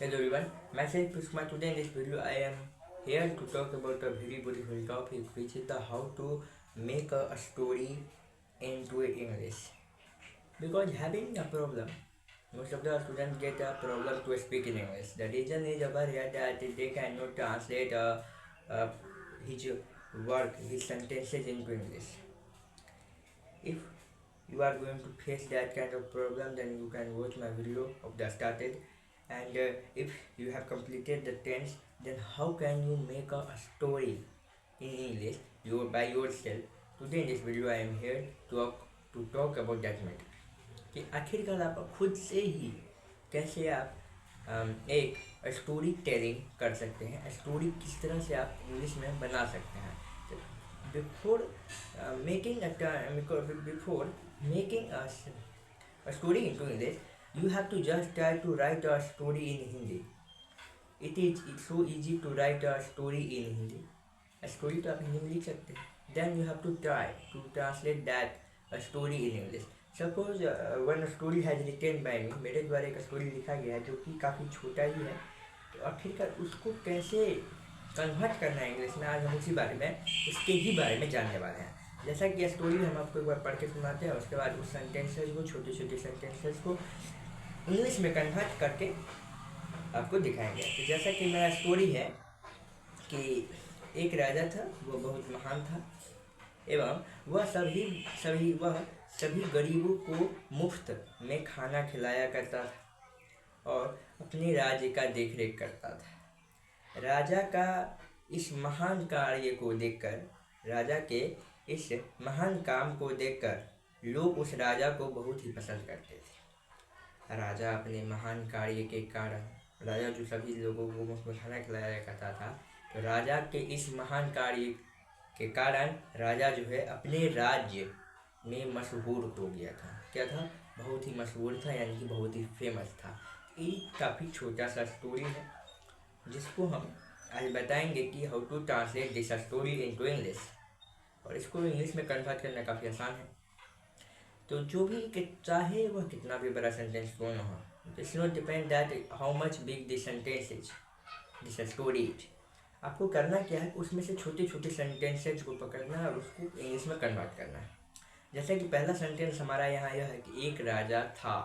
Hello everyone, myself Pushma. Today in this video I am here to talk about a very beautiful topic, which is the how to make a story into English. Because having a problem, most of the students get a problem to speak in English. The reason is over here that they cannot translate his work, his sentences into English. If you are going to face that kind of problem, then you can watch my video of the started. And if you have completed the tense, then how can you make a story in English by yourself? Today in this video I am here to talk about that matter कि आखिरकार आप खुद से ही कैसे आप एक story telling कर सकते हैं, स्टोरी किस तरह से आप इंग्लिश में बना सकते हैं. Before before making a story into English, you have to just try to write a story in Hindi. It's so easy to write a story in Hindi. A story तो आप हिंदी में लिख सकते हैं. Then you have to try to translate that a story in English. Suppose one story has written by me, मेरे द्वारा एक story लिखा गया है जो कि काफ़ी छोटा ही है. तो आखिरकार उसको कैसे कन्वर्ट करना है इंग्लिश में, आज हम उसके ही बारे में जानने वाले हैं. जैसा कि स्टोरी हम आपको एक बार पढ़ के सुनाते हैं, उसके बाद उस सेंटेंसेस को, छोटे छोटे सेंटेंसेस को इंग्लिश में कन्वर्ट करके आपको दिखाएंगे. तो जैसा कि मेरा स्टोरी है कि एक राजा था, वो बहुत महान था एवं वह सभी गरीबों को मुफ्त में खाना खिलाया करता था और अपने राज्य का देखरेख करता था. राजा का इस महान कार्य को देखकर, राजा के इस महान काम को देखकर लोग उस राजा को बहुत ही पसंद करते थे. राजा अपने महान कार्य के कारण, राजा जो सभी लोगों को मुफ्त में खाना खिलाया करता था, तो राजा के इस महान कार्य के कारण राजा जो है अपने राज्य में मशहूर हो गया था. क्या था? बहुत ही मशहूर था, यानी कि बहुत ही फेमस था. ये काफ़ी छोटा सा स्टोरी है जिसको हम आज बताएंगे कि how to translate this story into English. और इसको इंग्लिश में कन्वर्ट करना काफ़ी आसान है. तो जो भी चाहे वह कितना भी बड़ा सेंटेंस क्यों ना हो, it's not depend that how much big this sentence is, this story is. आपको करना क्या है, उसमें से छोटे छोटे सेंटेंसेज को पकड़ना है और उसको इंग्लिश में कन्वर्ट करना है. जैसे कि पहला सेंटेंस हमारा यहाँ यह है कि एक राजा था.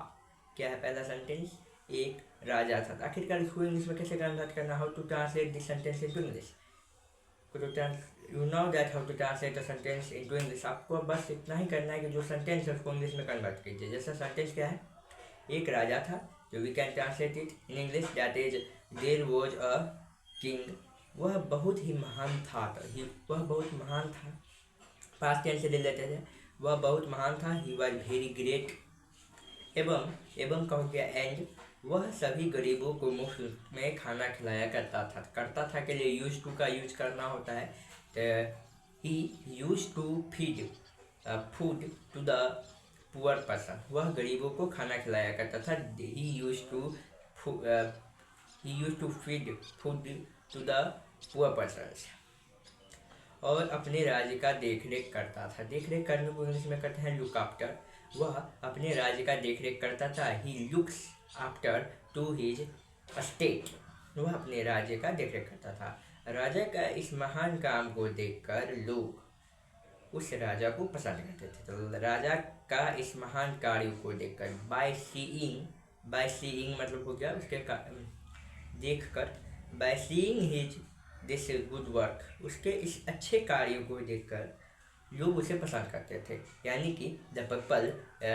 क्या है पहला सेंटेंस? एक राजा था. आखिरकार इसको इंग्लिश में कैसे कन्वर्ट करना, how to translate this sentence into English. You know that how to translate a sentence into English. आपको बस इतना ही करना है कि जो सेंटेंस है उसको इंग्लिश में कन्वर्ट कीजिए. जैसा सेंटेंस क्या है? एक राजा था. जो we can translate it in English that is there was a king. वह बहुत ही महान था. वह बहुत महान था. पास्ट टेंस से ले लेते थे. वह बहुत महान था. He was very great. एवं कह गया एंड वह सभी गरीबों को मुफ्त में खाना खिलाया करता था के लिए यूज टू का यूज करना होता है. तो he use to feed food to the poor person. वह गरीबों को खाना खिलाया करता था. He use to feed food to the poor person. और अपने राज्य का देखरेख करता था. देखरेख करने को इंग्लिश में कहते हैं लुक आफ्टर. वह अपने राज्य का देखरेख करता था. He looks after two his state. वह अपने राज्य का देखरेख करता था. राजा का इस महान काम को देखकर लोग उस राजा को पसंद करते थे. तो राजा का इस महान कार्य को देखकर, बाय सीइंग मतलब हो गया उसके देखकर, by seeing his this good work. उसके इस अच्छे कार्य को देखकर लोग उसे पसंद करते थे. यानी कि the people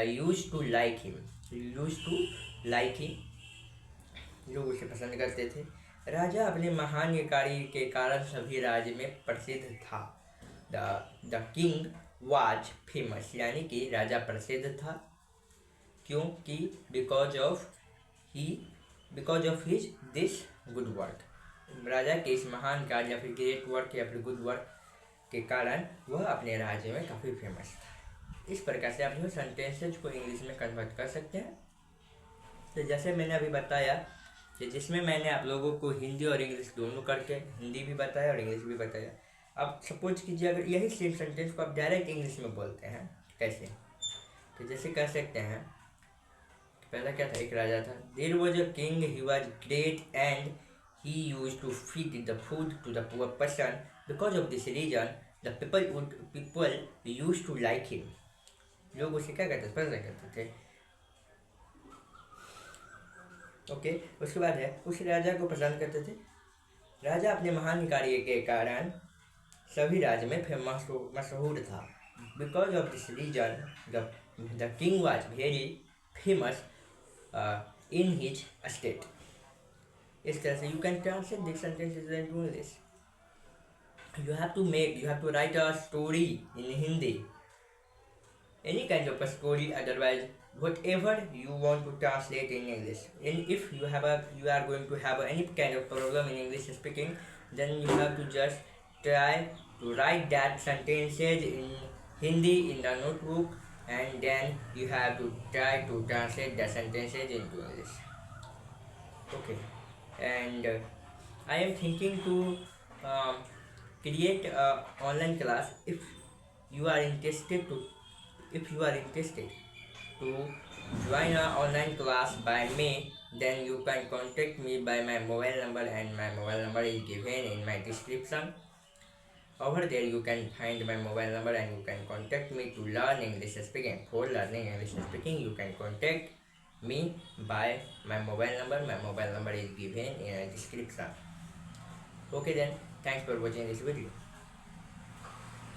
use to like him. लोग उसे पसंद करते थे. राजा अपने महान कार्य के कारण सभी राज्य में प्रसिद्ध था. The king was famous. यानी कि राजा प्रसिद्ध था. क्योंकि because of his this good work. राजा के इस महान कार्य या फिर ग्रेट वर्क या फिर गुड वर्क के कारण वह अपने राज्य में काफ़ी फेमस था. इस प्रकार से आप जो सेंटेंसेज को इंग्लिश में कन्वर्ट कर सकते हैं. तो जैसे मैंने अभी बताया कि जिसमें मैंने आप लोगों को हिंदी और इंग्लिश दोनों करके, हिंदी भी बताया और इंग्लिश भी बताया. अब सपोज कीजिए अगर यही सेम सेंटेंस को आप डायरेक्ट इंग्लिश में बोलते हैं, कैसे? तो जैसे कह सकते हैं पहला क्या था, एक राजा था. There was a king, he was great and he used to feed the food to the poor person. Because of this reason, the people used to like him. लोग उसे क्या करते थे, पसंद करते थे. ओके, उसके बाद है उस राजा को पसंद करते थे. राजा अपने महान कार्य के कारण सभी राज्य में फेमस मशहूर था. Because of this reason the king was very famous in his state. इस तरह से you can translate this sentences into English. You have to write a story in Hindi, any kind of a story, otherwise whatever you want to translate in English. And if you are going to have any kind of problem in English speaking, then you have to just try to write that sentences in Hindi in the notebook, and then you have to try to translate the sentences into English. Okay, and I am thinking to create a online class. You are interested to if you are interested to join an online class by me, then you can contact me by my mobile number, and my mobile number is given in my description. Over there you can find my mobile number and you can contact me to learn English speaking. For learning English speaking, you can contact me by my mobile number. My mobile number is given in a description. Okay then, thanks for watching this video.